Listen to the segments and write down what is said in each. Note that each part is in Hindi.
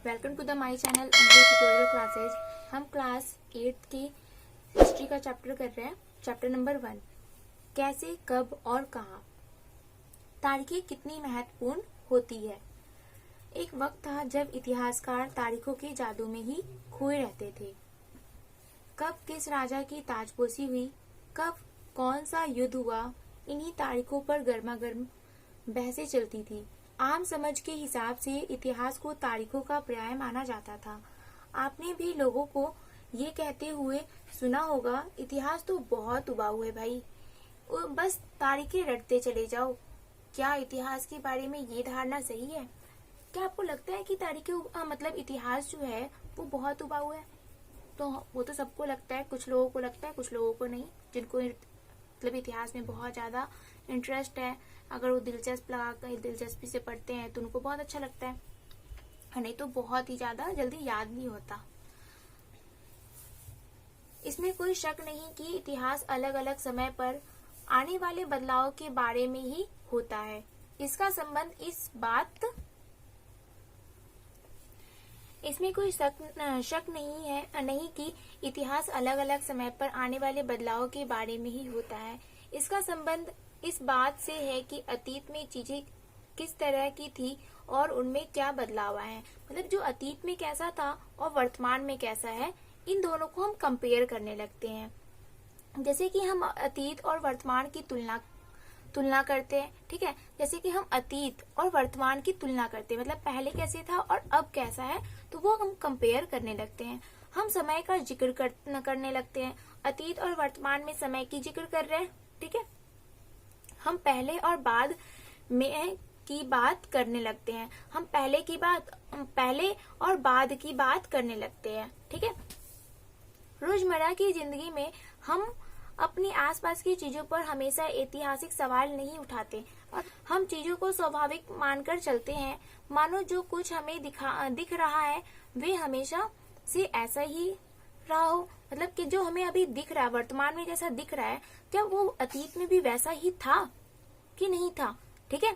Welcome to the my channel tutorial classes. हम क्लास 8 की हिस्ट्री का चैप्टर कर रहे हैं। चैप्टर नंबर 1, कैसे, कब और कहाँ तारीखें कितनी महत्वपूर्ण होती है। एक वक्त था जब इतिहासकार तारीखों के जादू में ही खोए रहते थे। कब किस राजा की ताजपोशी हुई, कब कौन सा युद्ध हुआ, इन्हीं तारीखों पर गर्मागर्म बहसें चलती थी। आम समझ के हिसाब से इतिहास को तारीखों का पर्याय माना जाता था। आपने भी लोगों को ये कहते हुए सुना होगा, इतिहास तो बहुत उबाऊ है भाई, बस तारीखें रटते चले जाओ। क्या इतिहास के बारे में ये धारणा सही है? क्या आपको लगता है कि तारीखें मतलब इतिहास जो है वो बहुत उबाऊ है? तो वो तो सबको लगता है, कुछ लोगों को लगता है, कुछ लोगों को नहीं। जिनको मतलब इतिहास में बहुत ज्यादा इंटरेस्ट है, अगर वो दिलचस्पी से पढ़ते हैं तो उनको बहुत अच्छा लगता है, नहीं तो बहुत ही ज्यादा जल्दी याद नहीं होता। इसमें कोई शक नहीं कि इतिहास अलग अलग समय पर आने वाले बदलाव के बारे में ही होता है। इसका संबंध इसमें कोई शक नहीं कि इतिहास अलग अलग समय पर आने वाले बदलाव के बारे में ही होता है। इसका संबंध इस बात से है कि अतीत में चीजें किस तरह की थी और उनमें क्या बदलाव आए हैं। मतलब जो अतीत में कैसा था और वर्तमान में कैसा है, इन दोनों को हम कंपेयर करने लगते हैं। जैसे कि हम अतीत और वर्तमान की तुलना करते हैं, ठीक है। जैसे कि हम अतीत और वर्तमान की तुलना करते हैं, मतलब पहले कैसे था और अब कैसा है, तो वो हम कंपेयर करने लगते हैं। हम समय का जिक्र करने लगते हैं, अतीत और वर्तमान में समय की जिक्र कर रहे हैं, ठीक है। हम पहले और बाद में की बात करने लगते हैं, हम पहले और बाद की बात करने लगते हैं, ठीक है। रोजमर्रा की जिंदगी में हम अपनी आसपास की चीजों पर हमेशा ऐतिहासिक सवाल नहीं उठाते और हम चीजों को स्वाभाविक मानकर चलते हैं, मानो जो कुछ हमें दिख रहा है वे हमेशा से ऐसा ही रहा हो। मतलब कि जो हमें अभी दिख रहा है, वर्तमान में जैसा दिख रहा है, क्या वो अतीत में भी वैसा ही था कि नहीं था, ठीक है।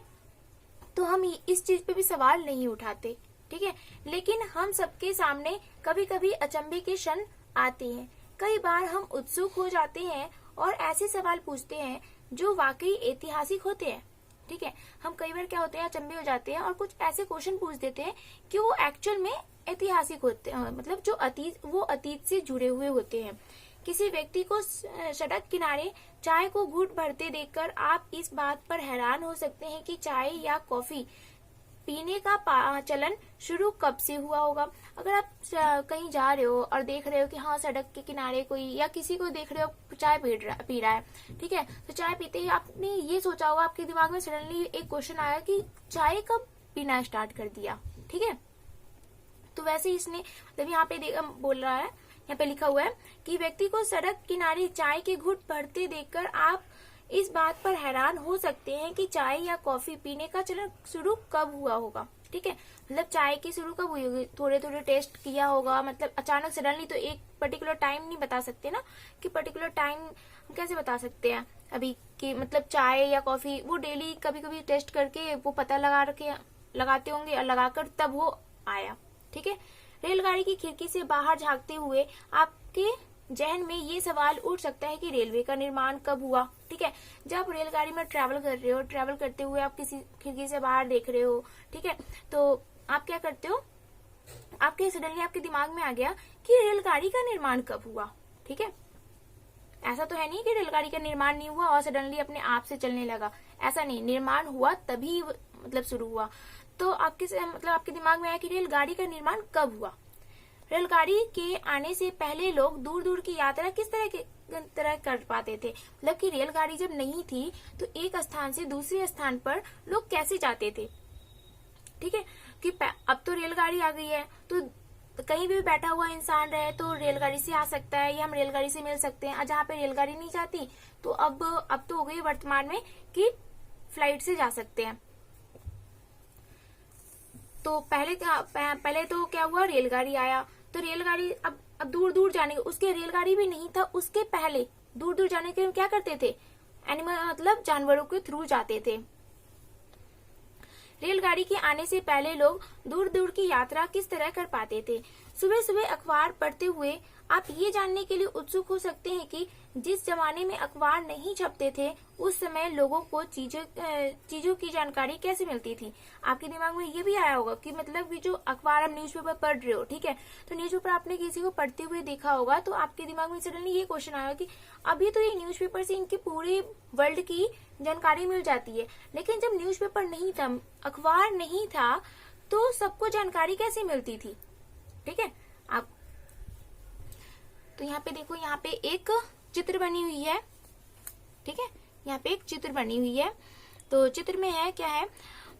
तो हम इस चीज पे भी सवाल नहीं उठाते, ठीक है। लेकिन हम सबके सामने कभी कभी अचंभे के क्षण आते हैं। कई बार हम उत्सुक हो जाते हैं और ऐसे सवाल पूछते हैं जो वाकई ऐतिहासिक होते हैं, ठीक है। हम कई बार क्या होते हैं, अचंभे हो जाते हैं और कुछ ऐसे क्वेश्चन पूछ देते हैं कि वो एक्चुअल में ऐतिहासिक होते हैं, मतलब जो अतीत से जुड़े हुए होते हैं। किसी व्यक्ति को सड़क किनारे चाय को घूंट भरते देखकर आप इस बात पर हैरान हो सकते हैं कि चाय या कॉफी पीने का चलन शुरू कब से हुआ होगा। अगर आप कहीं जा रहे हो और देख रहे हो कि हाँ सड़क के किनारे कोई या किसी को देख रहे हो चाय पी रहा है, ठीक है, तो चाय पीते ही आपने ये सोचा होगा, आपके दिमाग में सडनली एक क्वेश्चन आया कि चाय कब पीना स्टार्ट कर दिया, ठीक है। तो वैसे इसने मतलब यहाँ पे बोल रहा है, यहाँ पे लिखा हुआ है कि व्यक्ति को सड़क किनारे चाय के घुट भरते देखकर आप इस बात पर हैरान हो सकते हैं कि चाय या कॉफी पीने का चलन शुरू कब हुआ होगा, ठीक है। मतलब चाय की शुरू कब हुई होगी, थोड़े थोड़े टेस्ट किया होगा, मतलब अचानक सडनली तो एक पर्टिकुलर टाइम नहीं बता सकते ना, कि पर्टिकुलर टाइम कैसे बता सकते हैं अभी कि मतलब चाय या कॉफी वो डेली कभी कभी टेस्ट करके वो पता लगाते होंगे और लगाकर तब वो आया, ठीक है। रेलगाड़ी की खिड़की से बाहर झांकते हुए आपके जहन में ये सवाल उठ सकता है कि रेलवे का निर्माण कब हुआ, ठीक है। जब रेलगाड़ी में ट्रैवल कर रहे हो, ट्रैवल करते हुए आप किसी खिड़की से बाहर देख रहे हो, ठीक है, तो आप क्या करते हो, सडनली आपके दिमाग में आ गया कि रेलगाड़ी का निर्माण कब हुआ, ठीक है। ऐसा तो है नहीं कि रेलगाड़ी का निर्माण नहीं हुआ और सडनली अपने आप से चलने लगा, ऐसा नहीं, निर्माण हुआ तभी मतलब शुरू हुआ। तो आपके दिमाग में आया कि रेलगाड़ी का निर्माण कब हुआ। रेलगाड़ी के आने से पहले लोग दूर दूर की यात्रा किस तरह कर पाते थे, मतलब कि रेलगाड़ी जब नहीं थी तो एक स्थान से दूसरे स्थान पर लोग कैसे जाते थे, ठीक है। कि अब तो रेलगाड़ी आ गई है तो कहीं भी बैठा हुआ इंसान रहे तो रेलगाड़ी से आ सकता है या हम रेलगाड़ी से मिल सकते हैं। जहाँ पे रेलगाड़ी नहीं जाती तो अब तो हो गई वर्तमान में कि फ्लाइट से जा सकते हैं। तो पहले तो क्या हुआ, रेलगाड़ी आया तो रेलगाड़ी अब दूर दूर जाने, उसके रेलगाड़ी भी नहीं था, उसके पहले दूर दूर जाने के लिए क्या करते थे, एनिमल मतलब जानवरों के थ्रू जाते थे। रेलगाड़ी के आने से पहले लोग दूर दूर की यात्रा किस तरह कर पाते थे। सुबह सुबह अखबार पढ़ते हुए आप ये जानने के लिए उत्सुक हो सकते हैं कि जिस जमाने में अखबार नहीं छपते थे उस समय लोगों को चीजों की जानकारी कैसे मिलती थी। आपके दिमाग में ये भी आया होगा कि मतलब कि जो अखबार आप न्यूज़पेपर पढ़ रहे हो, ठीक है, तो न्यूज़पेपर आपने किसी को पढ़ते हुए देखा होगा, तो आपके दिमाग में सडनली ये क्वेश्चन आया कि अभी तो ये न्यूज़पेपर से इनके पूरे वर्ल्ड की जानकारी मिल जाती है, लेकिन जब न्यूज़पेपर नहीं था, अखबार नहीं था, तो सबको जानकारी कैसे मिलती थी। ठीक है, आप तो यहाँ पे देखो, यहाँ पे एक चित्र बनी हुई है। ठीक है, यहाँ पे एक चित्र बनी हुई है। तो चित्र में है क्या है,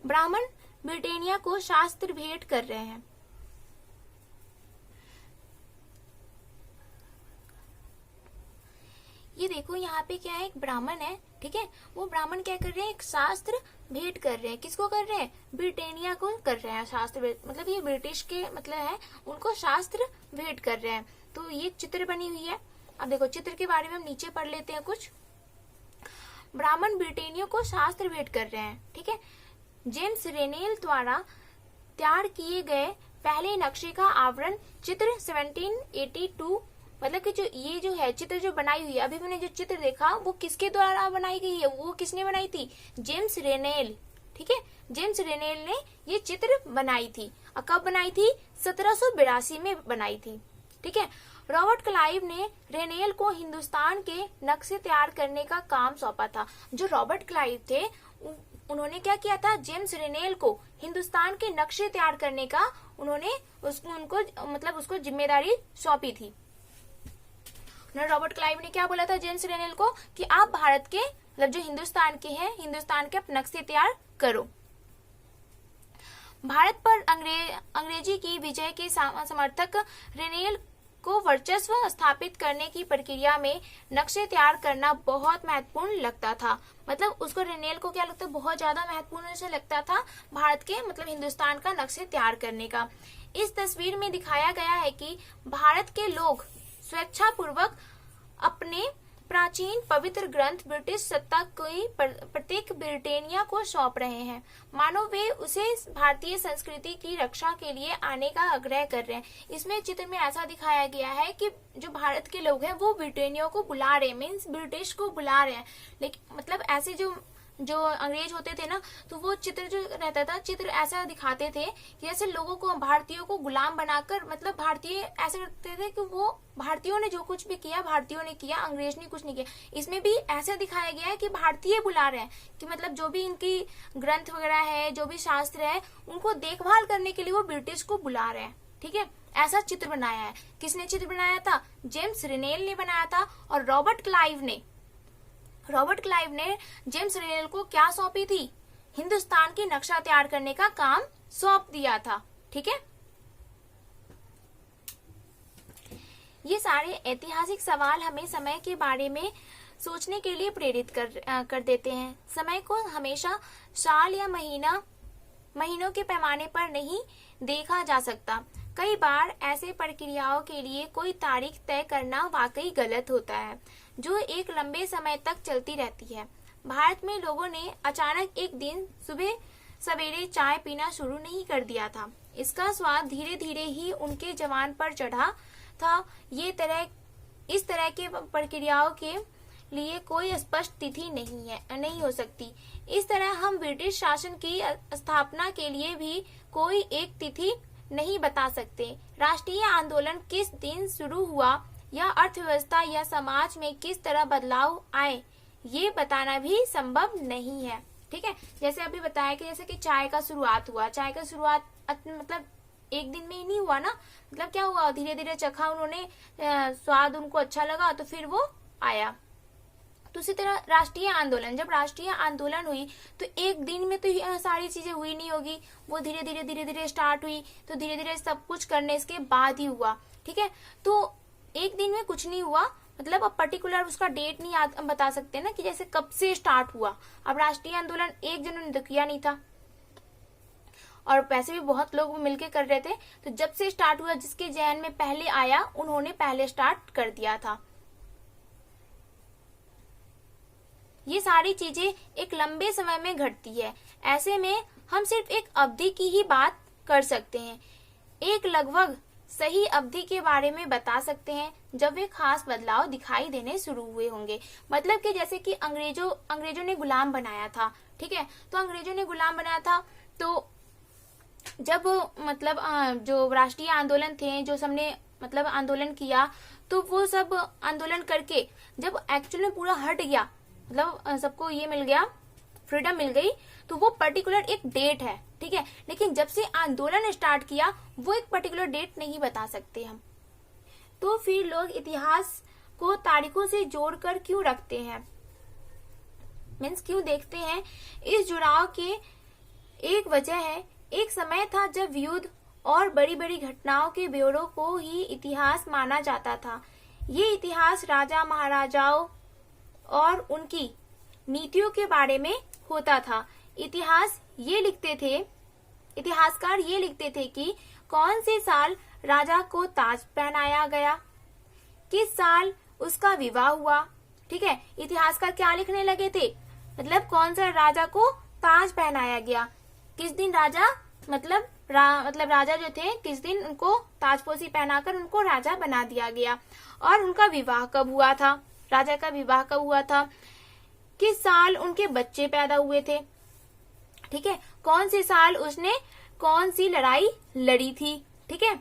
ब्राह्मण ब्रिटेनिया को शास्त्र भेंट कर रहे हैं। ये देखो, यहाँ पे क्या है, एक ब्राह्मण है। ठीक है, वो ब्राह्मण क्या कर रहे हैं, एक शास्त्र भेंट कर रहे हैं। किसको कर रहे हैं, ब्रिटेनिया को कर रहे हैं शास्त्र भेंट, मतलब ये ब्रिटिश के मतलब है, उनको शास्त्र भेंट कर रहे हैं। तो ये चित्र बनी हुई है। अब देखो, चित्र के बारे में हम नीचे पढ़ लेते हैं कुछ। ब्राह्मण ब्रिटेनिया को शास्त्र भेंट कर रहे हैं। ठीक है, जेम्स रेनेल द्वारा तैयार किए गए पहले नक्शे का आवरण चित्र 1782, मतलब कि ये जो है चित्र जो बनाई हुई है, अभी मैंने जो चित्र देखा वो किसके द्वारा बनाई गई है, वो किसने बनाई थी, जेम्स रेनेल। ठीक है, जेम्स रेनेल ने ये चित्र बनाई थी। और कब बनाई थी, 1782 में बनाई थी। ठीक है, रॉबर्ट क्लाइव ने रेनेल को हिंदुस्तान के नक्शे तैयार करने का काम सौंपा था। जो रॉबर्ट क्लाइव थे, उन्होंने क्या किया था, जेम्स रेनेल को हिंदुस्तान के नक्शे तैयार करने का उन्होंने उसको जिम्मेदारी सौंपी थी। रॉबर्ट क्लाइव ने क्या बोला था जेम्स रेनेल को कि आप भारत के मतलब जो हिंदुस्तान के हैं, हिंदुस्तान के नक्शे तैयार करो। भारत पर अंग्रेजी की विजय के समर्थक रेनेल को वर्चस्व स्थापित करने की प्रक्रिया में नक्शे तैयार करना बहुत महत्वपूर्ण लगता था। मतलब उसको, रेनेल को क्या लगता, बहुत ज्यादा महत्वपूर्ण से लगता था भारत के मतलब हिंदुस्तान का नक्शे तैयार करने का। इस तस्वीर में दिखाया गया है कि भारत के लोग स्वेच्छापूर्वक अपने प्राचीन पवित्र ग्रंथ ब्रिटिश सत्ता की प्रत्येक ब्रिटेनिया को सौंप रहे हैं, मानो वे उसे भारतीय संस्कृति की रक्षा के लिए आने का आग्रह कर रहे हैं। इसमें चित्र में ऐसा दिखाया गया है कि जो भारत के लोग हैं वो ब्रिटेनिया को बुला रहे हैं, मीन्स ब्रिटिश को बुला रहे हैं। लेकिन मतलब ऐसे जो अंग्रेज होते थे ना, तो वो चित्र जो रहता था, चित्र ऐसा दिखाते थे कि जैसे लोगों को, भारतीयों को गुलाम बनाकर, मतलब भारतीय ऐसे करते थे कि वो भारतीयों ने जो कुछ भी किया भारतीयों ने किया, अंग्रेज ने कुछ नहीं किया। इसमें भी ऐसा दिखाया गया है कि भारतीय बुला रहे हैं, कि मतलब जो भी इनकी ग्रंथ वगैरह है, जो भी शास्त्र है, उनको देखभाल करने के लिए वो ब्रिटिश को बुला रहे हैं। ठीक है, ऐसा चित्र बनाया है। किसने चित्र बनाया था, जेम्स रेनेल ने बनाया था। और रॉबर्ट क्लाइव ने जेम्स रेनेल को क्या सौंपी थी, हिंदुस्तान की नक्शा तैयार करने का काम सौंप दिया था। ठीक है, ये सारे ऐतिहासिक सवाल हमें समय के बारे में सोचने के लिए प्रेरित कर देते हैं। समय को हमेशा साल या महीनों के पैमाने पर नहीं देखा जा सकता। कई बार ऐसे प्रक्रियाओं के लिए कोई तारीख तय करना वाकई गलत होता है, जो एक लंबे समय तक चलती रहती है। भारत में लोगों ने अचानक एक दिन सुबह सवेरे चाय पीना शुरू नहीं कर दिया था। इसका स्वाद धीरे धीरे ही उनके जबान पर चढ़ा था। इस तरह के प्रक्रियाओं के लिए कोई स्पष्ट तिथि नहीं हो सकती। इस तरह हम ब्रिटिश शासन की स्थापना के लिए भी कोई एक तिथि नहीं बता सकते। राष्ट्रीय आंदोलन किस दिन शुरू हुआ या अर्थव्यवस्था या समाज में किस तरह बदलाव आए, ये बताना भी संभव नहीं है। ठीक है, जैसे अभी बताया कि जैसे कि चाय का शुरुआत हुआ, चाय का शुरुआत मतलब एक दिन में ही नहीं हुआ ना, मतलब क्या हुआ, धीरे धीरे चखा उन्होंने, स्वाद उनको अच्छा लगा तो फिर वो आया। तो उसी तरह राष्ट्रीय आंदोलन, जब राष्ट्रीय आंदोलन हुई तो एक दिन में तो सारी चीजें हुई नहीं होगी, वो धीरे धीरे स्टार्ट हुई, तो धीरे धीरे सब कुछ करने इसके बाद ही हुआ। ठीक है, तो एक दिन में कुछ नहीं हुआ, मतलब अब पर्टिकुलर उसका डेट नहीं बता सकते ना कि जैसे कब से स्टार्ट हुआ। अब राष्ट्रीय आंदोलन एक जन ने तो किया नहीं था, और वैसे भी बहुत लोग मिलके कर रहे थे, तो जब से स्टार्ट हुआ, जिसके जहन में पहले आया उन्होंने पहले स्टार्ट कर दिया था। ये सारी चीजें एक लंबे समय में घटती है। ऐसे में हम सिर्फ एक अवधि की ही बात कर सकते हैं, एक लगभग सही अवधि के बारे में बता सकते हैं जब वे खास बदलाव दिखाई देने शुरू हुए होंगे। मतलब कि जैसे कि अंग्रेजों ने गुलाम बनाया था, ठीक है, तो अंग्रेजों ने गुलाम बनाया था, तो जब मतलब जो राष्ट्रीय आंदोलन थे, जो सबने मतलब आंदोलन किया, तो वो सब आंदोलन करके जब एक्चुअली पूरा हट गया, मतलब सबको ये मिल गया, फ्रीडम मिल गई, तो वो पर्टिकुलर एक डेट है, ठीक है। लेकिन जब से आंदोलन स्टार्ट किया वो एक पर्टिकुलर डेट नहीं बता सकते हम। तो फिर लोग इतिहास को तारीखों से जोड़कर क्यों रखते हैं, मीन्स क्यों देखते हैं? इस जुड़ाव के एक वजह है, एक समय था जब युद्ध और बड़ी बड़ी घटनाओं के ब्यौरों को ही इतिहास माना जाता था। ये इतिहास राजा महाराजाओं और उनकी नीतियों के बारे में होता था। इतिहासकार ये लिखते थे कि कौन से साल राजा को ताज पहनाया गया, किस साल उसका विवाह हुआ, ठीक है। इतिहासकार क्या लिखने लगे थे, मतलब कौन सा राजा को ताज पहनाया गया, किस दिन राजा मतलब राजा जो थे किस दिन उनको ताजपोशी पहनाकर उनको राजा बना दिया गया, और उनका विवाह कब हुआ था, राजा का विवाह कब हुआ था, किस साल उनके बच्चे पैदा हुए थे, ठीक है, कौन से साल उसने कौन सी लड़ाई लड़ी थी, ठीक है,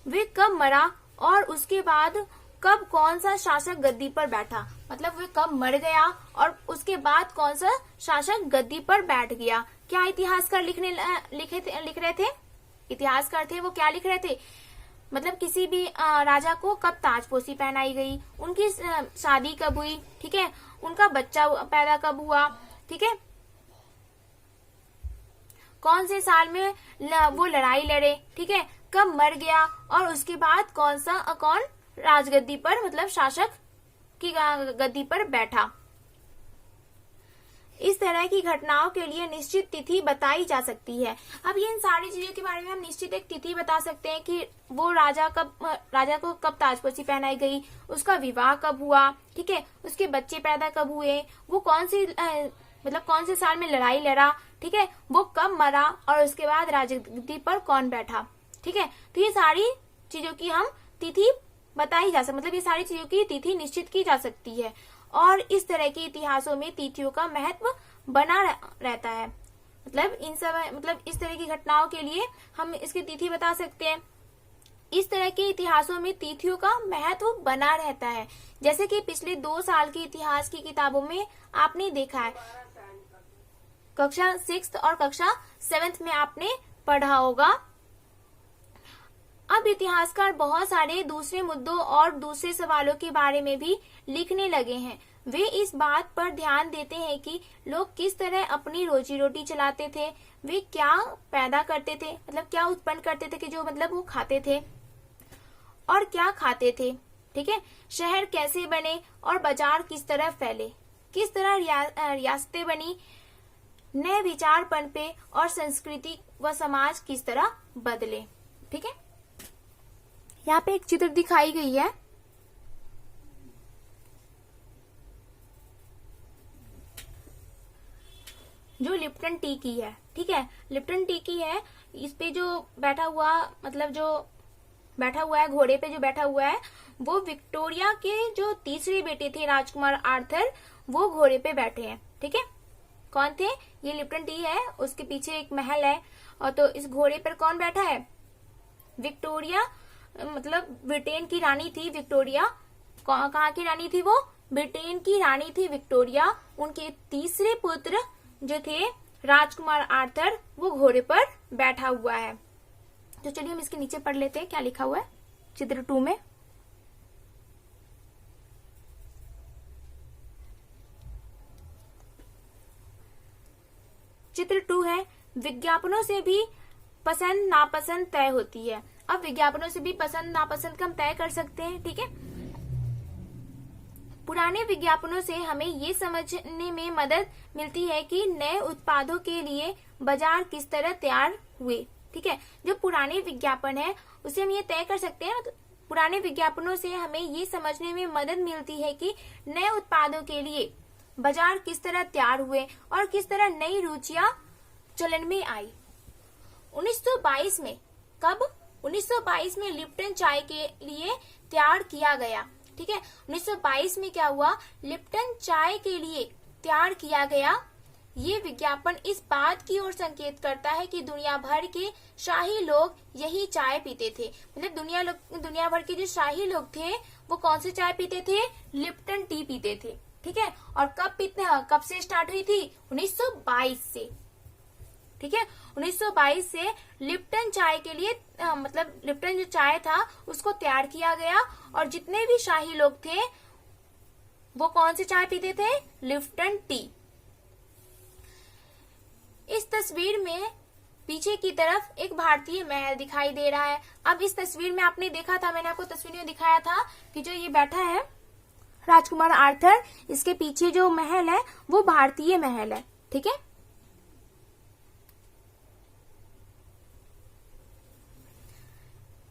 वे कब मरा और उसके बाद कब कौन सा शासक गद्दी पर बैठा, मतलब वे कब मर गया और उसके बाद कौन सा शासक गद्दी पर बैठ गया। क्या इतिहासकार लिख रहे थे? इतिहासकार थे वो क्या लिख रहे थे, मतलब किसी भी राजा को कब ताजपोशी पहनाई गई, उनकी शादी कब हुई, ठीक है, उनका बच्चा पैदा कब हुआ, ठीक है, कौन से साल में वो लड़ाई लड़े, ठीक है, कब मर गया और उसके बाद कौन राजगद्दी पर मतलब शासक की गद्दी पर बैठा। इस तरह की घटनाओं के लिए निश्चित तिथि बताई जा सकती है। अब ये इन सारी चीजों के बारे में हम निश्चित एक तिथि बता सकते हैं कि वो राजा को कब ताजपोशी पहनाई गई, उसका विवाह कब हुआ, ठीक है, उसके बच्चे पैदा कब हुए, वो कौन से साल में लड़ाई लड़ा, ठीक है, वो कब मरा और उसके बाद राजगद्दी पर कौन बैठा, ठीक है। तो ये सारी चीजों की हम तिथि बताई जा सकती, मतलब ये सारी चीजों की तिथि निश्चित की जा सकती है, और इस तरह के इतिहासों में तिथियों का महत्व बना रहता है। मतलब इस तरह की घटनाओं के लिए हम इसकी तिथि बता सकते हैं। इस तरह के इतिहासों में तिथियों का महत्व बना रहता है। जैसे कि पिछले 2 साल की इतिहास की किताबों में आपने देखा है, कक्षा 6th और कक्षा 7th में आपने पढ़ा होगा। अब इतिहासकार बहुत सारे दूसरे मुद्दों और दूसरे सवालों के बारे में भी लिखने लगे हैं। वे इस बात पर ध्यान देते हैं कि लोग किस तरह अपनी रोजी रोटी चलाते थे, वे क्या पैदा करते थे, मतलब क्या उत्पन्न करते थे कि जो मतलब वो खाते थे और क्या खाते थे, ठीक है, शहर कैसे बने और बाजार किस तरह फैले, किस तरह रियासतें बनी, नए विचार पनपे और संस्कृति व समाज किस तरह बदले, ठीक है। यहाँ पे एक चित्र दिखाई गई है, जो लिप्टन टी की है, ठीक है, लिप्टन टी की है। इस पे जो बैठा हुआ है घोड़े पे जो बैठा हुआ है, वो विक्टोरिया के जो तीसरे बेटे थे राजकुमार आर्थर, वो घोड़े पे बैठे हैं, ठीक है। कौन थे? ये लिप्टन टी है, उसके पीछे एक महल है, और तो इस घोड़े पर कौन बैठा है? विक्टोरिया, मतलब ब्रिटेन की रानी थी विक्टोरिया। कहाँ की रानी थी वो? ब्रिटेन की रानी थी विक्टोरिया। उनके तीसरे पुत्र जो थे राजकुमार आर्थर, वो घोड़े पर बैठा हुआ है। तो चलिए हम इसके नीचे पढ़ लेते हैं क्या लिखा हुआ है चित्र 2 में। चित्र 2 है, विज्ञापनों से भी पसंद नापसंद तय होती है। अब विज्ञापनों से भी पसंद नापसंद का हम तय कर सकते हैं, ठीक है। पुराने विज्ञापनों से हमें ये समझने में मदद मिलती है कि नए उत्पादों के लिए बाजार किस तरह तैयार हुए, ठीक है। जो पुराने विज्ञापन है उसे हम ये तय कर सकते हैं। तो पुराने विज्ञापनों से हमें ये समझने में मदद मिलती है कि नए उत्पादों के लिए बाजार किस तरह तैयार हुए और किस तरह नई रुचियां चलन में आई। 1922 में, कब? 1922 में लिप्टन चाय के लिए तैयार किया गया। ठीक है, 1922 में क्या हुआ? लिप्टन चाय के लिए तैयार किया गया। ये विज्ञापन इस बात की ओर संकेत करता है कि दुनिया भर के शाही लोग यही चाय पीते थे। मतलब दुनिया भर के जो शाही लोग थे वो कौन सी चाय पीते थे? लिप्टन टी पीते थे। ठीक है, और कब से स्टार्ट हुई थी? 1922 से। ठीक है, 1922 से लिप्टन चाय के लिए मतलब लिप्टन जो चाय था उसको तैयार किया गया और जितने भी शाही लोग थे वो कौन सी चाय पीते थे? Lipton T. इस तस्वीर में पीछे की तरफ एक भारतीय महल दिखाई दे रहा है। अब इस तस्वीर में आपने देखा था, मैंने आपको तस्वीर में दिखाया था कि जो ये बैठा है राजकुमार आर्थर, इसके पीछे जो महल है वो भारतीय महल है। ठीक है,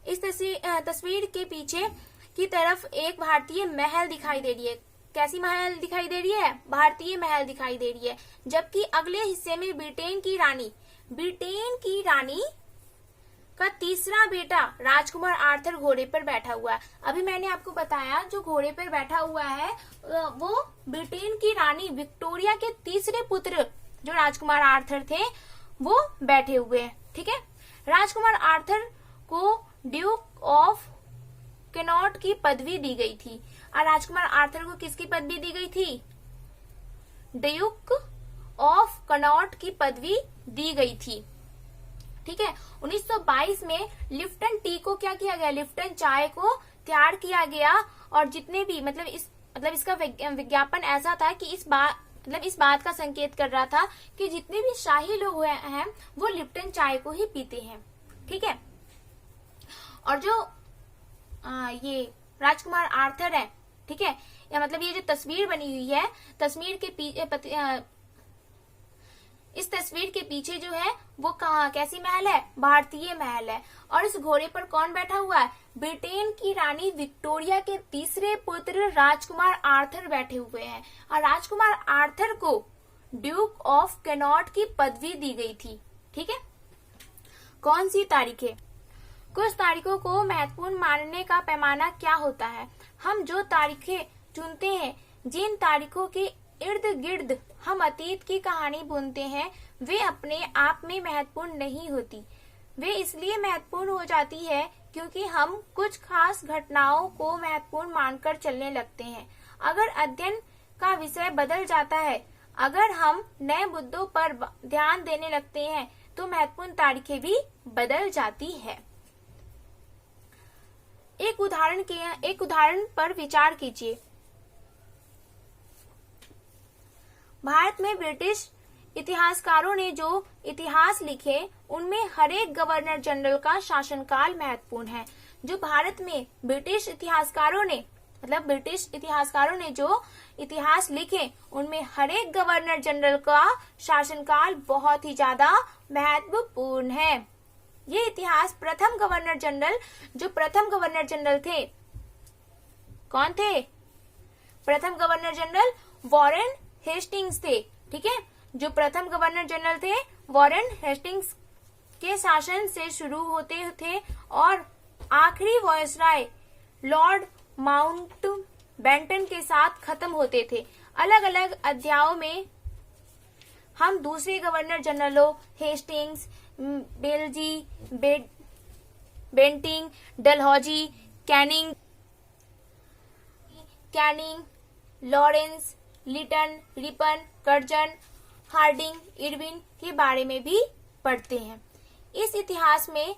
इस तस्वीर के पीछे की तरफ एक भारतीय महल दिखाई दे रही है। कैसी महल दिखाई दे रही है? भारतीय महल दिखाई दे रही है। जबकि अगले हिस्से में ब्रिटेन की रानी का तीसरा बेटा राजकुमार आर्थर घोड़े पर बैठा हुआ है। अभी मैंने आपको बताया जो घोड़े पर बैठा हुआ है वो ब्रिटेन की रानी विक्टोरिया के तीसरे पुत्र जो राजकुमार आर्थर थे वो बैठे हुए हैं। ठीक है, राजकुमार आर्थर को ड्यूक ऑफ कैनॉट की पदवी दी गई थी। और राजकुमार आर्थर को किसकी पदवी दी गई थी? ड्यूक ऑफ कैनॉट की पदवी दी गई थी। ठीक है, 1922 में लिप्टन टी को क्या किया गया? लिप्टन चाय को तैयार किया गया और जितने भी मतलब इसका विज्ञापन ऐसा था कि इस बात का संकेत कर रहा था कि जितने भी शाही लोग हुए हैं वो लिप्टन चाय को ही पीते हैं। ठीक है, और जो ये राजकुमार आर्थर है, ठीक है, या मतलब ये जो तस्वीर बनी हुई है, इस तस्वीर के पीछे जो है वो कैसी महल है? भारतीय महल है। और इस घोड़े पर कौन बैठा हुआ है? ब्रिटेन की रानी विक्टोरिया के तीसरे पुत्र राजकुमार आर्थर बैठे हुए हैं। और राजकुमार आर्थर को ड्यूक ऑफ कैनॉट की पदवी दी गई थी। ठीक है, कौन सी तारीखें? कुछ तारीखों को महत्वपूर्ण मानने का पैमाना क्या होता है? हम जो तारीखें चुनते हैं, जिन तारीखों के इर्द गिर्द हम अतीत की कहानी बुनते हैं, वे अपने आप में महत्वपूर्ण नहीं होती। वे इसलिए महत्वपूर्ण हो जाती है क्योंकि हम कुछ खास घटनाओं को महत्वपूर्ण मानकर चलने लगते हैं। अगर अध्ययन का विषय बदल जाता है, अगर हम नए मुद्दों पर ध्यान देने लगते हैं, तो महत्वपूर्ण तारीखें भी बदल जाती है। एक उदाहरण पर विचार कीजिए। भारत में ब्रिटिश इतिहासकारों ने जो इतिहास लिखे उनमें हर एक गवर्नर जनरल का शासनकाल महत्वपूर्ण है। जो भारत में ब्रिटिश इतिहासकारों ने जो इतिहास लिखे उनमें हर एक गवर्नर जनरल का शासनकाल बहुत ही ज्यादा महत्वपूर्ण है। ये इतिहास प्रथम गवर्नर जनरल थे, कौन थे? प्रथम गवर्नर जनरल वॉरेन हेस्टिंग्स थे। ठीक है, जो प्रथम गवर्नर जनरल थे वॉरेन हेस्टिंग्स के शासन से शुरू होते थे और आखिरी वॉयसराय लॉर्ड माउंटबेटन के साथ खत्म होते थे। अलग अलग अध्यायों में हम दूसरे गवर्नर जनरलों हेस्टिंग्स, बेल्जी, Bentinck, Dalhousie, Canning, Lawrence, Lytton, Ripon, Curzon, Hardinge, Irwin के बारे में भी पढ़ते हैं। इस इतिहास में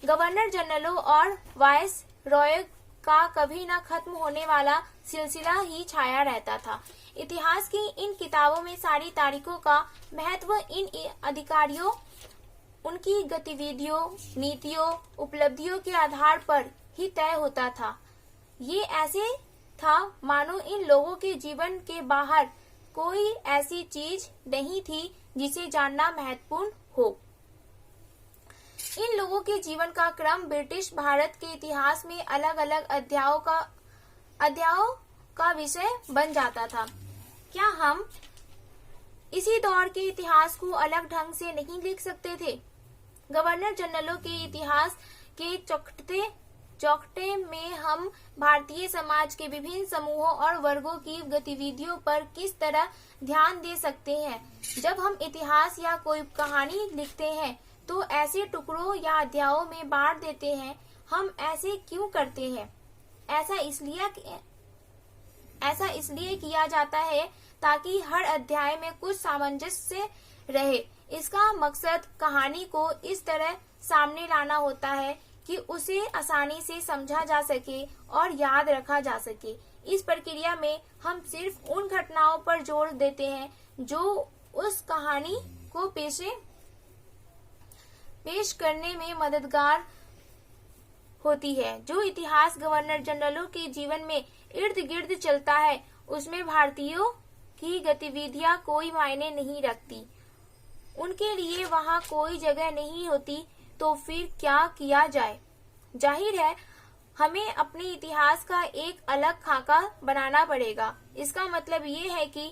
गवर्नर जनरलों और वाइस रॉय का कभी न खत्म होने वाला सिलसिला ही छाया रहता था। इतिहास की इन किताबों में सारी तारीखों का महत्व इन अधिकारियों, उनकी गतिविधियों, नीतियों, उपलब्धियों के आधार पर ही तय होता था। ये ऐसे था मानो इन लोगों के जीवन के बाहर कोई ऐसी चीज नहीं थी जिसे जानना महत्वपूर्ण हो। इन लोगों के जीवन का क्रम ब्रिटिश भारत के इतिहास में अलग अलग अध्यायों का विषय बन जाता था। क्या हम इसी दौर के इतिहास को अलग ढंग से नहीं लिख सकते थे? गवर्नर जनरलों के इतिहास के चौखटे में हम भारतीय समाज के विभिन्न समूहों और वर्गों की गतिविधियों पर किस तरह ध्यान दे सकते हैं? जब हम इतिहास या कोई कहानी लिखते हैं तो ऐसे टुकड़ों या अध्यायों में बांट देते हैं। हम ऐसे क्यों करते हैं? ऐसा इसलिए किया जाता है ताकि हर अध्याय में कुछ सामंजस्य रहे। इसका मकसद कहानी को इस तरह सामने लाना होता है कि उसे आसानी से समझा जा सके और याद रखा जा सके। इस प्रक्रिया में हम सिर्फ उन घटनाओं पर जोर देते हैं जो उस कहानी को पेश करने में मददगार होती है। जो इतिहास गवर्नर जनरलों के जीवन में इर्द गिर्द चलता है उसमें भारतीयों की गतिविधियां कोई मायने नहीं रखती। उनके लिए वहां कोई जगह नहीं होती, तो फिर क्या किया जाए? जाहिर है हमें अपने इतिहास का एक अलग खाका बनाना पड़ेगा। इसका मतलब ये है कि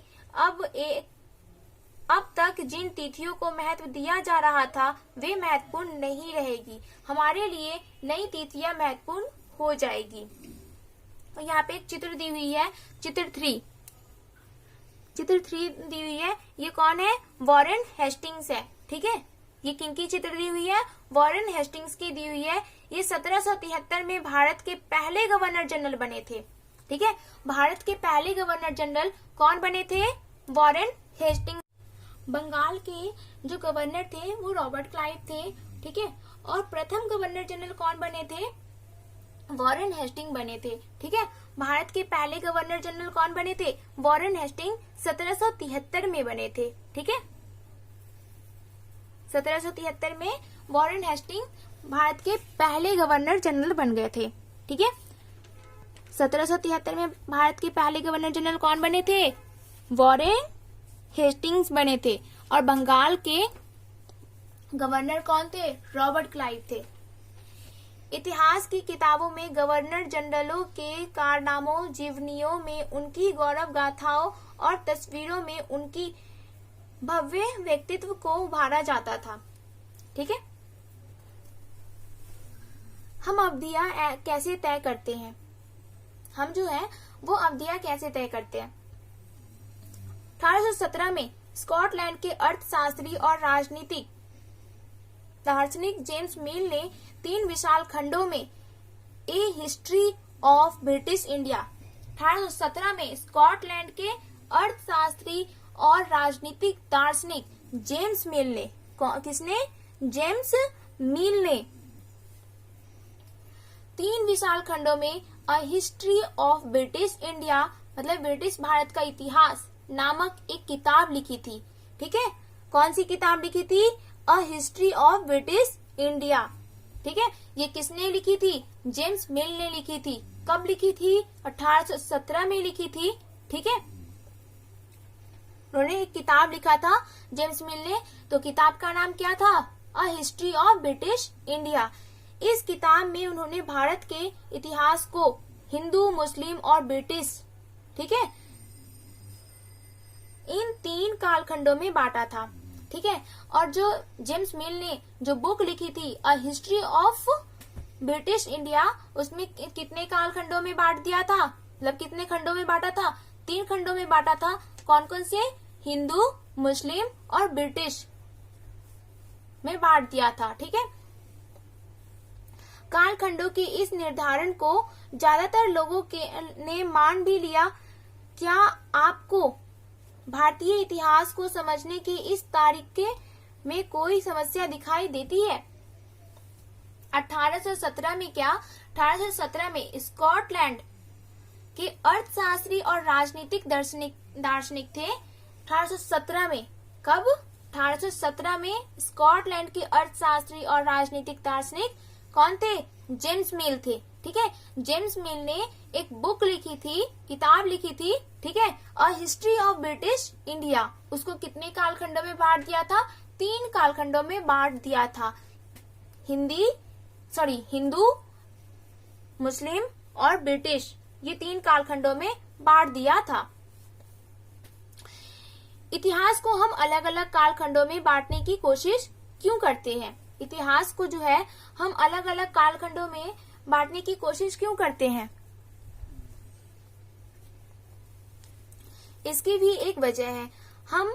अब तक जिन तिथियों को महत्व दिया जा रहा था वे महत्वपूर्ण नहीं रहेगी। हमारे लिए नई तिथियां महत्वपूर्ण हो जाएगी। और यहाँ पे एक चित्र दी हुई है, चित्र 3 दी हुई है। ये कौन है? वॉरेन हेस्टिंग्स है। ठीक है, ये किनकी चित्र दी हुई है? वॉरेन हेस्टिंग्स की दी हुई है। ये 1773 में भारत के पहले गवर्नर जनरल बने थे। ठीक है, भारत के पहले गवर्नर जनरल कौन बने थे? Warren Hastings. बंगाल के जो गवर्नर थे वो रॉबर्ट क्लाइव थे। ठीक है, और प्रथम गवर्नर जनरल कौन बने थे? वॉरेन हेस्टिंग बने थे। ठीक है, भारत के पहले गवर्नर जनरल कौन बने थे? वॉरेन हेस्टिंग 1773 में बने थे। ठीक है, 1773 में वॉरेन हेस्टिंग भारत के पहले गवर्नर जनरल बन गए थे। ठीक है, 1773 में भारत के पहले गवर्नर जनरल कौन बने थे? वॉरेन हेस्टिंग्स बने थे। और बंगाल के गवर्नर कौन थे? रॉबर्ट क्लाइव थे। इतिहास की किताबों में गवर्नर जनरलों के कारनामों, जीवनियों में उनकी गौरव गाथाओं और तस्वीरों में उनकी भव्य व्यक्तित्व को उभारा जाता था। ठीक है, हम अवधियां कैसे तय करते हैं? हम जो है वो अवधियां कैसे तय करते हैं? 1817 में स्कॉटलैंड के अर्थशास्त्री और राजनीतिक दार्शनिक जेम्स मिल ने 3 विशाल खंडों में ए हिस्ट्री ऑफ ब्रिटिश इंडिया। 1817 में स्कॉटलैंड के अर्थशास्त्री और राजनीतिक दार्शनिक जेम्स मिल ने, किसने? जेम्स मिल ने 3 विशाल खंडों में a history of British India मतलब ब्रिटिश भारत का इतिहास नामक एक किताब लिखी थी। ठीक है, कौन सी किताब लिखी थी? A history of British India. ठीक है, ये किसने लिखी थी? जेम्स मिल ने लिखी थी। कब लिखी थी? 1817 में लिखी थी। ठीक है, उन्होंने एक किताब लिखा था जेम्स मिल ने। तो किताब का नाम क्या था? A history of British India. इस किताब में उन्होंने भारत के इतिहास को हिंदू, मुस्लिम और ब्रिटिश, ठीक है, इन 3 कालखंडों में बांटा था। ठीक है, और जो जेम्स मिल ने जो बुक लिखी थी a history of British India, उसमें कितने कालखंडों में बांट दिया था? मतलब कितने खंडों में बांटा था? 3 खंडों में बांटा था। कौन कौन से? हिंदू, मुस्लिम और ब्रिटिश में बांट दिया था। ठीक है, कालखंडों के इस निर्धारण को ज्यादातर लोगों ने मान भी लिया। क्या आपको भारतीय इतिहास को समझने की इस तारीख में कोई समस्या दिखाई देती है? 1817 में क्या? 1817 में स्कॉटलैंड के अर्थशास्त्री और राजनीतिक दार्शनिक थे। 1817 में, कब? 1817 में स्कॉटलैंड के अर्थशास्त्री और राजनीतिक दार्शनिक कौन थे? जेम्स मिल थे। ठीक है, जेम्स मिल ने एक बुक लिखी थी, किताब लिखी थी। ठीक है, a history of British India. उसको कितने कालखंडों में बांट दिया था? 3 कालखंडों में बांट दिया था। हिंदू, मुस्लिम और ब्रिटिश, ये 3 कालखंडों में बांट दिया था। इतिहास को हम अलग अलग कालखंडों में बांटने की कोशिश क्यों करते हैं? इतिहास को जो है हम अलग अलग कालखंडों में बांटने की कोशिश क्यों करते हैं? इसकी भी एक वजह है। हम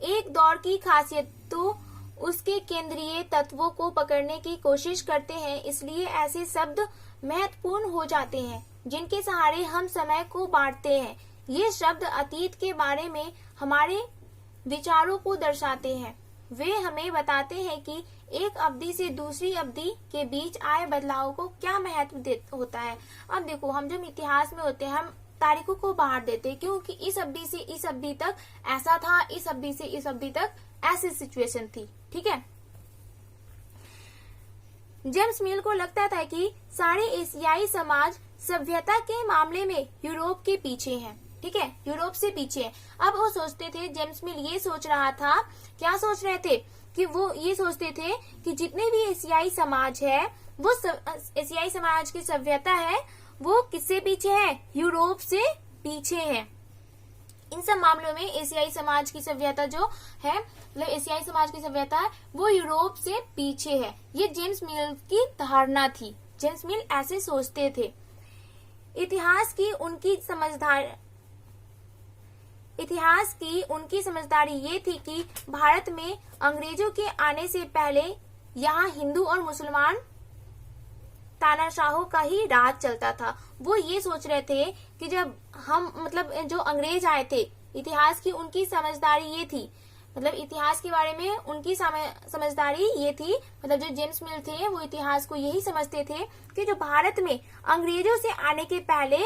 एक दौर की खासियत तो उसके केंद्रीय तत्वों को पकड़ने की कोशिश करते हैं, इसलिए ऐसे शब्द महत्वपूर्ण हो जाते हैं जिनके सहारे हम समय को बांटते हैं। ये शब्द अतीत के बारे में हमारे विचारों को दर्शाते हैं। वे हमें बताते हैं कि एक अवधि से दूसरी अवधि के बीच आए बदलाव को क्या महत्व होता है। अब देखो, हम जब इतिहास में होते हैं हम तारीखों को बांट देते हैं, क्योंकि इस अवधि से इस अवधि तक ऐसा था, इस अवधि से इस अवधि तक ऐसी सिचुएशन थी। ठीक है। जेम्स मिल को लगता था कि सारे एशियाई समाज सभ्यता के मामले में यूरोप के पीछे हैं। ठीक है, यूरोप से पीछे है। अब वो सोचते थे, जेम्स मिल ये सोच रहा था, क्या सोच रहे थे कि वो ये सोचते थे कि जितने भी एशियाई समाज है, वो एशियाई समाज की सभ्यता है वो किससे पीछे है? यूरोप से पीछे है। इन सब मामलों में एशियाई समाज की सभ्यता जो है, मतलब एशियाई समाज की सभ्यता है, वो यूरोप से पीछे है। ये जेम्स मिल की धारणा थी। जेम्स मिल ऐसे सोचते थे। इतिहास की उनकी समझदारी ये थी कि भारत में अंग्रेजों के आने से पहले यहाँ हिंदू और मुसलमान तानाशाहों का ही राज चलता था। वो ये सोच रहे थे कि जब हम मतलब जो अंग्रेज आए थे, इतिहास की उनकी समझदारी ये थी, मतलब इतिहास के बारे में उनकी समझदारी ये थी, मतलब जो जेम्स मिल थे वो इतिहास को यही समझते थे कि जो भारत में अंग्रेजों से आने के पहले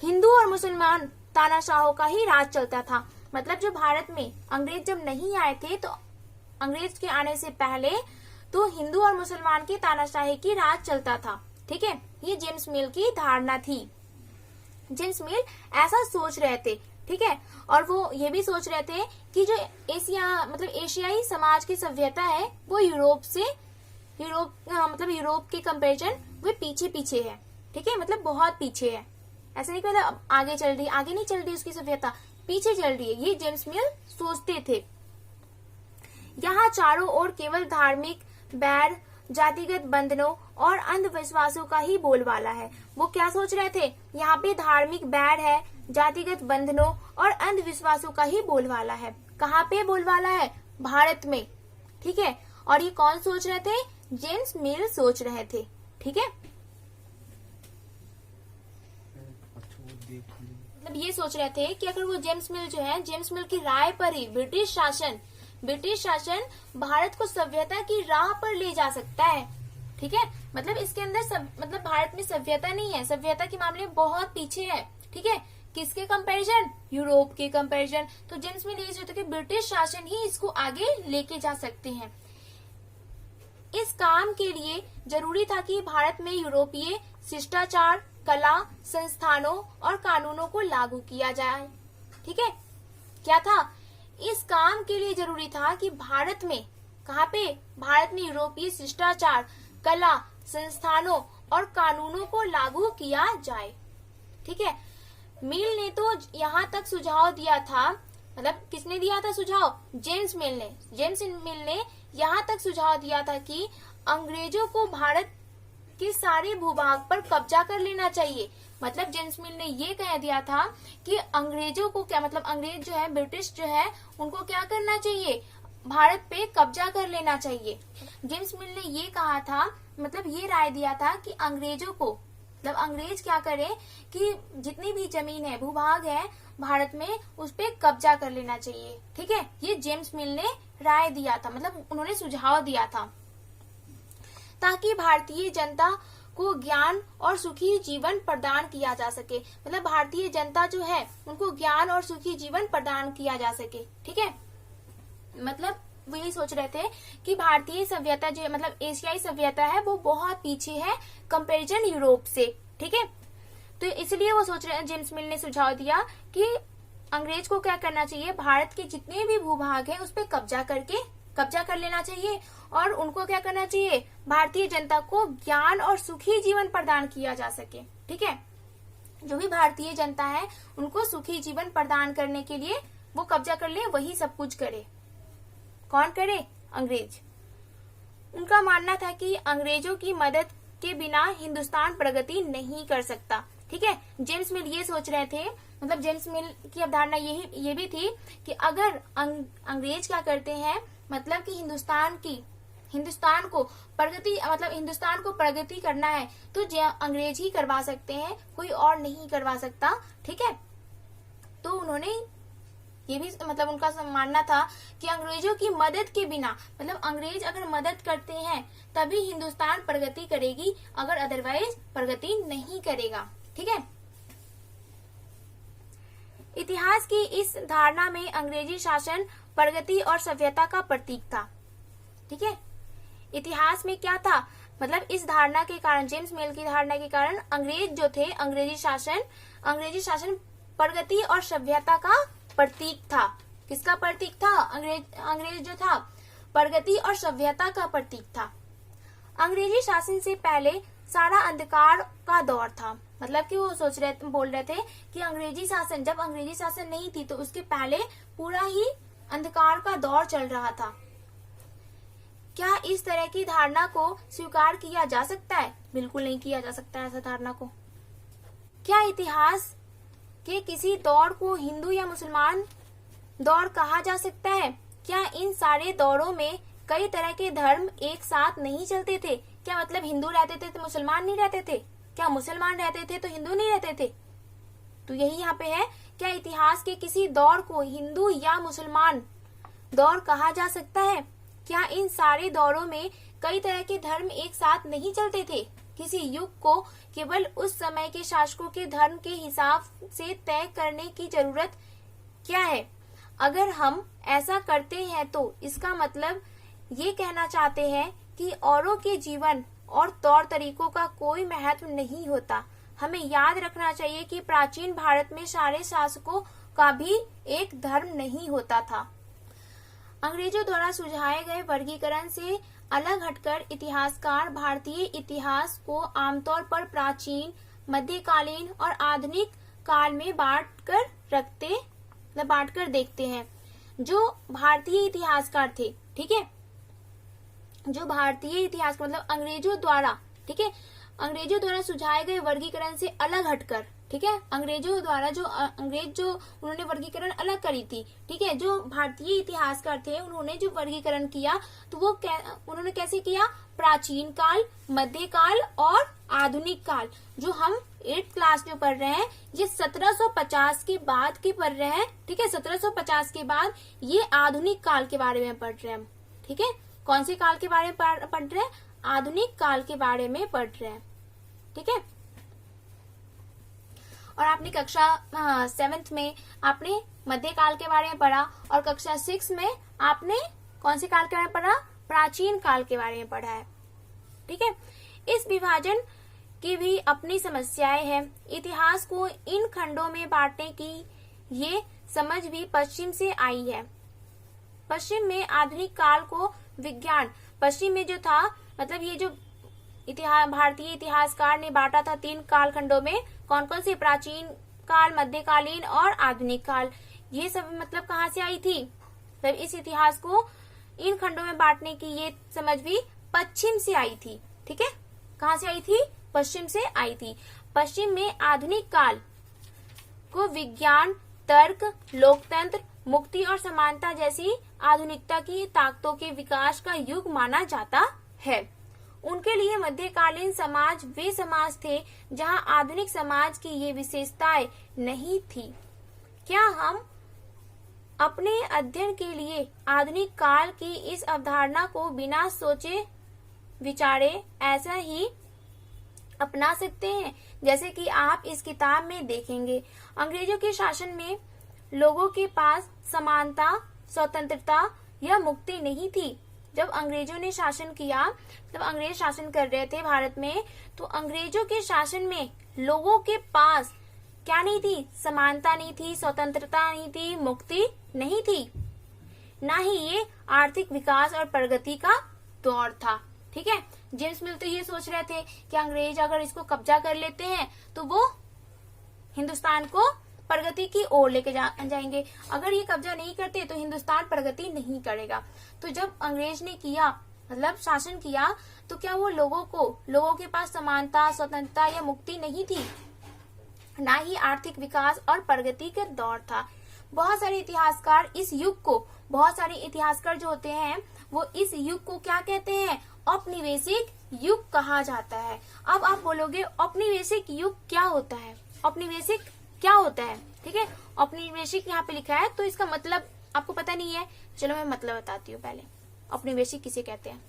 हिंदू और मुसलमान तानाशाहों का ही राज चलता था। मतलब जो भारत में अंग्रेज जब नहीं आए थे, तो अंग्रेज के आने से पहले तो हिंदू और मुसलमान की तानाशाही की राज चलता था। ठीक है, ये जेम्स मिल की धारणा थी। जेम्स मिल ऐसा सोच रहे थे। ठीक है, और वो ये भी सोच रहे थे कि जो एशियाई समाज की सभ्यता है वो यूरोप के कंपैरिजन वो पीछे पीछे है। ठीक है, मतलब बहुत पीछे है। ऐसा नहीं मतलब आगे चल रही, आगे नहीं चल रही उसकी सभ्यता, पीछे चल रही है। ये जेम्स मिल सोचते थे। यहाँ चारों ओर केवल धार्मिक बैर, जातिगत बंधनों और अंधविश्वासों का ही बोलबाला है। वो क्या सोच रहे थे? यहाँ पे धार्मिक बैर है, जातिगत बंधनों और अंधविश्वासों का ही बोलबाला है। कहाँ पे बोलबाला है? भारत में। ठीक है, और ये कौन सोच रहे थे? जेम्स मिल सोच रहे थे। ठीक है, मतलब ये सोच रहे थे कि अगर वो जेम्स मिल जो है, जेम्स मिल की राय पर ही ब्रिटिश शासन भारत को सभ्यता की राह पर ले जा सकता है। ठीक है, मतलब इसके अंदर मतलब भारत में सभ्यता नहीं है, सभ्यता के मामले में बहुत पीछे है। ठीक है, किसके कंपैरिजन? यूरोप के कंपैरिजन। तो जेम्स मिल ये सोचते कि ब्रिटिश शासन ही इसको आगे लेके जा सकते हैं। इस काम के लिए जरूरी था कि भारत में यूरोपीय शिष्टाचार, कला, संस्थानों और कानूनों को लागू किया जाए। ठीक है, क्या था? इस काम के लिए जरूरी था कि भारत में, कहाँ पे? भारत में यूरोपीय शिष्टाचार, कला, संस्थानों और कानूनों को लागू किया जाए। ठीक है, मिल ने तो यहाँ तक सुझाव दिया था, मतलब किसने दिया था सुझाव? जेम्स मिल ने। जेम्स मिल ने यहाँ तक सुझाव दिया था कि अंग्रेजों को भारत के सारे भूभाग पर कब्जा कर लेना चाहिए। मतलब जेम्स मिल ने ये कह दिया था कि अंग्रेजों को क्या, मतलब अंग्रेज जो है, ब्रिटिश जो है, उनको क्या करना चाहिए? भारत पे कब्जा कर लेना चाहिए। जेम्स मिल ने ये कहा था, मतलब ये राय दिया था कि अंग्रेजों को, मतलब अंग्रेज क्या करें कि जितनी भी जमीन है, भूभाग है भारत में, उस पे कब्जा कर लेना चाहिए। ठीक है, ये जेम्स मिल ने राय दिया था, मतलब उन्होंने सुझाव दिया था, ताकि भारतीय जनता को ज्ञान और सुखी जीवन प्रदान किया जा सके। मतलब भारतीय जनता जो है उनको ज्ञान और सुखी जीवन प्रदान किया जा सके। ठीक है, मतलब वो यही सोच रहे थे कि भारतीय सभ्यता जो मतलब एशियाई सभ्यता है वो बहुत पीछे है कंपैरिजन यूरोप से। ठीक है, तो इसलिए वो सोच रहे हैं, जेम्स मिल ने सुझाव दिया कि अंग्रेज को क्या करना चाहिए? भारत के जितने भी भूभाग है उस पर कब्जा कर लेना चाहिए, और उनको क्या करना चाहिए? भारतीय जनता को ज्ञान और सुखी जीवन प्रदान किया जा सके। ठीक है, जो भी भारतीय जनता है उनको सुखी जीवन प्रदान करने के लिए वो कब्जा कर ले, वही सब कुछ करे। कौन करे? अंग्रेज। उनका मानना था कि अंग्रेजों की मदद के बिना हिंदुस्तान प्रगति नहीं कर सकता। ठीक है, जेम्स मिल ये सोच रहे थे, मतलब जेम्स मिल की अवधारणा ये भी थी कि अगर अंग्रेज क्या करते हैं, मतलब कि हिंदुस्तान को प्रगति करना है तो अंग्रेज ही करवा सकते हैं, कोई और नहीं करवा सकता। ठीक है, तो उन्होंने ये भी मतलब उनका मानना था कि अंग्रेजों की मदद के बिना, मतलब अंग्रेज अगर मदद करते हैं तभी हिंदुस्तान प्रगति करेगी, अगर अदरवाइज प्रगति नहीं करेगा। ठीक है, इतिहास की इस धारणा में अंग्रेजी शासन प्रगति और सभ्यता का प्रतीक था। ठीक है, इतिहास में क्या था, मतलब इस धारणा के कारण, जेम्स मिल की धारणा के कारण अंग्रेज जो थे, अंग्रेजी शासन प्रगति और सभ्यता का प्रतीक था। किसका प्रतीक था? अंग्रेज जो था प्रगति और सभ्यता का प्रतीक था। अंग्रेजी शासन से पहले सारा अंधकार का दौर था, मतलब कि वो बोल रहे थे कि जब अंग्रेजी शासन नहीं थी तो उसके पहले पूरा ही अंधकार का दौर चल रहा था। क्या इस तरह की धारणा को स्वीकार किया जा सकता है? बिल्कुल नहीं किया जा सकता है ऐसा धारणा को। क्या इतिहास के किसी दौर को हिंदू या मुसलमान दौर कहा जा सकता है? क्या इन सारे दौरों में कई तरह के धर्म एक साथ नहीं चलते थे? क्या मतलब हिंदू रहते थे तो मुसलमान नहीं रहते थे? क्या मुसलमान रहते थे तो हिंदू नहीं रहते थे? तो यही यहाँ पे है, क्या इतिहास के किसी दौर को हिंदू या मुसलमान दौर कहा जा सकता है? क्या इन सारे दौरों में कई तरह के धर्म एक साथ नहीं चलते थे? किसी युग को केवल उस समय के शासकों के धर्म के हिसाब से तय करने की जरूरत क्या है? अगर हम ऐसा करते हैं तो इसका मतलब ये कहना चाहते हैं कि औरों के जीवन और तौर तरीकों का कोई महत्व नहीं होता। हमें याद रखना चाहिए कि प्राचीन भारत में सारे शासकों का भी एक धर्म नहीं होता था। अंग्रेजों द्वारा सुझाए गए वर्गीकरण से अलग हटकर इतिहासकार भारतीय इतिहास को आमतौर पर प्राचीन, मध्यकालीन और आधुनिक काल में बांटकर देखते हैं। जो भारतीय इतिहासकार थे, ठीक है, जो भारतीय इतिहास मतलब अंग्रेजों द्वारा सुझाए गए वर्गीकरण से अलग हटकर, ठीक है, अंग्रेज जो उन्होंने वर्गीकरण अलग करी थी, ठीक है, जो भारतीय इतिहासकार थे उन्होंने जो वर्गीकरण किया तो वो उन्होंने कैसे किया? प्राचीन काल, मध्यकाल और आधुनिक काल। जो हम 8th क्लास में पढ़ रहे हैं ये 1750 के बाद के पढ़ रहे हैं। ठीक है, 1750 के बाद ये आधुनिक काल के बारे में पढ़ रहे हैं हम। ठीक है, कौन से काल के बारे में पढ़ रहे हैं? आधुनिक काल के बारे में पढ़ रहे हैं। ठीक है, और आपने कक्षा 7th में आपने मध्यकाल के बारे में पढ़ा और कक्षा 6 में आपने कौन से काल के बारे में पढ़ा? प्राचीन काल के बारे में पढ़ा है। ठीक है, इस विभाजन की भी अपनी समस्याएं हैं। इतिहास को इन खंडों में बांटने की ये समझ भी पश्चिम से आई है। पश्चिम में आधुनिक काल को विज्ञान, पश्चिम में जो था मतलब ये जो भारतीय इतिहासकार ने बांटा था 3 कालखंडों में, कौन कौन से? प्राचीन काल, मध्यकालीन और आधुनिक काल। ये सब मतलब कहाँ से आई थी? मतलब इस इतिहास को इन खंडों में बांटने की ये समझ भी पश्चिम से आई थी। ठीक है, कहाँ से आई थी? पश्चिम से आई थी। पश्चिम में आधुनिक काल को विज्ञान, तर्क, लोकतंत्र, मुक्ति और समानता जैसी आधुनिकता की ताकतों के विकास का युग माना जाता है। उनके लिए मध्यकालीन समाज वे समाज थे जहां आधुनिक समाज की ये विशेषताएं नहीं थी। क्या हम अपने अध्ययन के लिए आधुनिक काल की इस अवधारणा को बिना सोचे विचारे ऐसा ही अपना सकते हैं जैसे कि आप इस किताब में देखेंगे? अंग्रेजों के शासन में लोगों के पास समानता, स्वतंत्रता या मुक्ति नहीं थी। जब अंग्रेजों ने शासन किया, जब अंग्रेज शासन कर रहे थे भारत में, तो अंग्रेजों के शासन में लोगों के पास क्या नहीं थी? समानता नहीं थी, स्वतंत्रता नहीं थी, मुक्ति नहीं थी, ना ही ये आर्थिक विकास और प्रगति का दौर था। ठीक है, जेम्स मिल तो ये सोच रहे थे कि अंग्रेज अगर इसको कब्जा कर लेते हैं तो वो हिंदुस्तान को प्रगति की ओर लेके जाएंगे। अगर ये कब्जा नहीं करते तो हिंदुस्तान प्रगति नहीं करेगा। तो जब अंग्रेज ने किया मतलब शासन किया, तो क्या वो लोगों के पास समानता, स्वतंत्रता या मुक्ति नहीं थी? ना ही आर्थिक विकास और प्रगति का दौर था। बहुत सारे इतिहासकार इस युग को, बहुत सारे इतिहासकार जो होते हैं वो इस युग को क्या कहते हैं? औपनिवेशिक युग कहा जाता है। अब आप बोलोगे औपनिवेशिक युग क्या होता है? औपनिवेशिक क्या होता है? ठीक है, औपनिवेशिक यहाँ पे लिखा है तो इसका मतलब आपको पता नहीं है। चलो मैं मतलब बताती हूँ पहले, औपनिवेशिक किसे कहते हैं।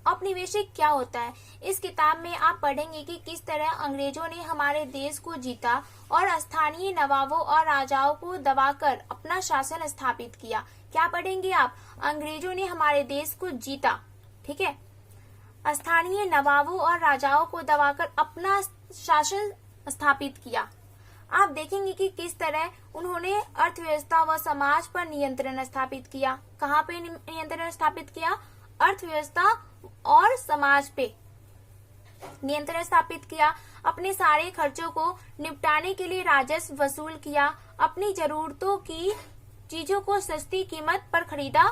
औपनिवेशिक क्या होता है? इस किताब में आप पढ़ेंगे कि किस तरह अंग्रेजों ने हमारे देश को जीता और स्थानीय नवाबों और राजाओं को दबाकर अपना शासन स्थापित किया। क्या पढ़ेंगे आप? अंग्रेजों ने हमारे देश को जीता, ठीक है, स्थानीय नवाबों और राजाओं को दबाकर अपना शासन स्थापित किया। आप देखेंगे कि किस तरह उन्होंने अर्थव्यवस्था व समाज पर नियंत्रण स्थापित किया। कहाँ पे नियंत्रण स्थापित किया? अर्थव्यवस्था और समाज पे नियंत्रण स्थापित किया। अपने सारे खर्चों को निपटाने के लिए राजस्व वसूल किया। अपनी जरूरतों की चीजों को सस्ती कीमत पर खरीदा।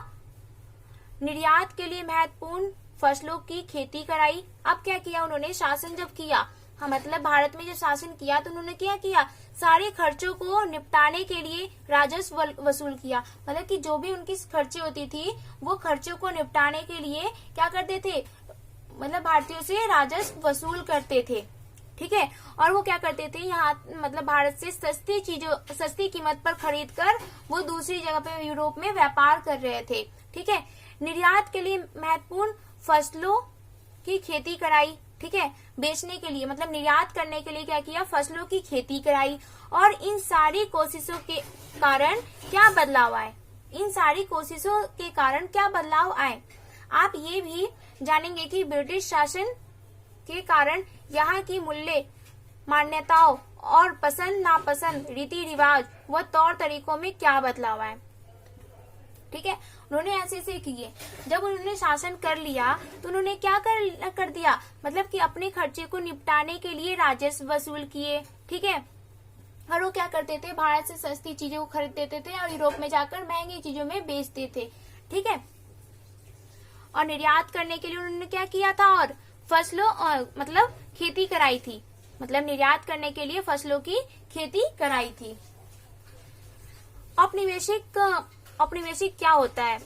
निर्यात के लिए महत्वपूर्ण फसलों की खेती कराई। अब क्या किया उन्होंने? शासन जब किया, हाँ मतलब भारत में जब शासन किया तो उन्होंने क्या किया? सारे खर्चों को निपटाने के लिए राजस्व वसूल किया। मतलब कि जो भी उनकी खर्चे होती थी वो खर्चों को निपटाने के लिए क्या करते थे? मतलब भारतीयों से राजस्व वसूल करते थे, ठीक है। और वो क्या करते थे? यहाँ मतलब भारत से सस्ती कीमत पर खरीद कर वो दूसरी जगह पे यूरोप में व्यापार कर रहे थे, ठीक है। निर्यात के लिए महत्वपूर्ण फसलों की खेती कराई, ठीक है। बेचने के लिए मतलब निर्यात करने के लिए क्या किया? फसलों की खेती कराई। और इन सारी कोशिशों के कारण क्या बदलाव आए? इन सारी कोशिशों के कारण क्या बदलाव आए? आप ये भी जानेंगे कि ब्रिटिश शासन के कारण यहाँ की मूल्य मान्यताओं और पसंद नापसंद रीति रिवाज व तौर तरीकों में क्या बदलाव आए, ठीक है। उन्होंने ऐसे किए। जब उन्होंने शासन कर लिया तो उन्होंने क्या कर दिया? मतलब कि अपने खर्चे को निपटाने के लिए राजस्व वसूल किए, ठीक है। और वो क्या करते थे? भारत से सस्ती चीजों को खरीद देते थे और यूरोप में जाकर महंगी चीजों में बेचते थे, ठीक है। और निर्यात करने के लिए उन्होंने क्या किया था? और फसलों मतलब खेती कराई थी। मतलब निर्यात करने के लिए फसलों की खेती कराई थी। औपनिवेशिक क्या होता है?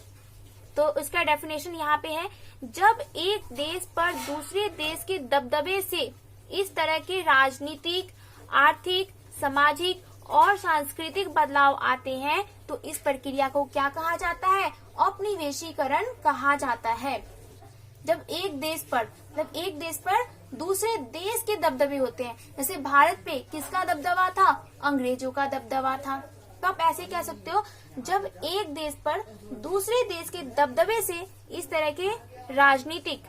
तो उसका डेफिनेशन यहाँ पे है, जब एक देश पर दूसरे देश के दबदबे से इस तरह के राजनीतिक, आर्थिक, सामाजिक और सांस्कृतिक बदलाव आते हैं तो इस प्रक्रिया को क्या कहा जाता है? औपनिवेशीकरण कहा जाता है। जब एक देश पर दूसरे देश के दबदबे होते हैं, जैसे भारत पे किसका दबदबा था? अंग्रेजों का दबदबा था। तो आप ऐसे कह सकते हो, जब एक देश पर दूसरे देश के दबदबे से इस तरह के राजनीतिक,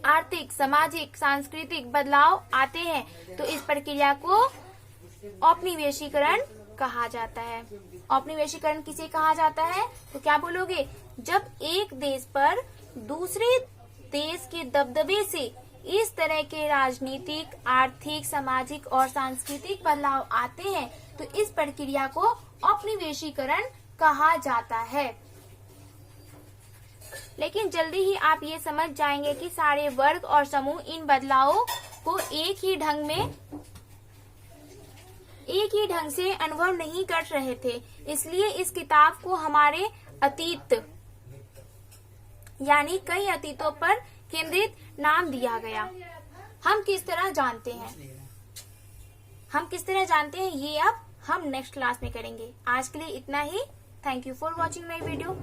आर्थिक, सामाजिक, सांस्कृतिक बदलाव आते हैं तो इस प्रक्रिया को औपनिवेशीकरण कहा जाता है। औपनिवेशीकरण किसे कहा जाता है? तो क्या बोलोगे? जब एक देश पर दूसरे देश के दबदबे से इस तरह के राजनीतिक, आर्थिक, सामाजिक और सांस्कृतिक बदलाव आते हैं तो इस प्रक्रिया को औपनिवेशीकरण कहा जाता है। लेकिन जल्दी ही आप ये समझ जाएंगे कि सारे वर्ग और समूह इन बदलावों को एक ही ढंग से अनुभव नहीं कर रहे थे। इसलिए इस किताब को हमारे अतीत यानी कई अतीतों पर केंद्रित नाम दिया गया। हम किस तरह जानते हैं ये अब हम नेक्स्ट क्लास में करेंगे। आज के लिए इतना ही। Thank you for watching my video.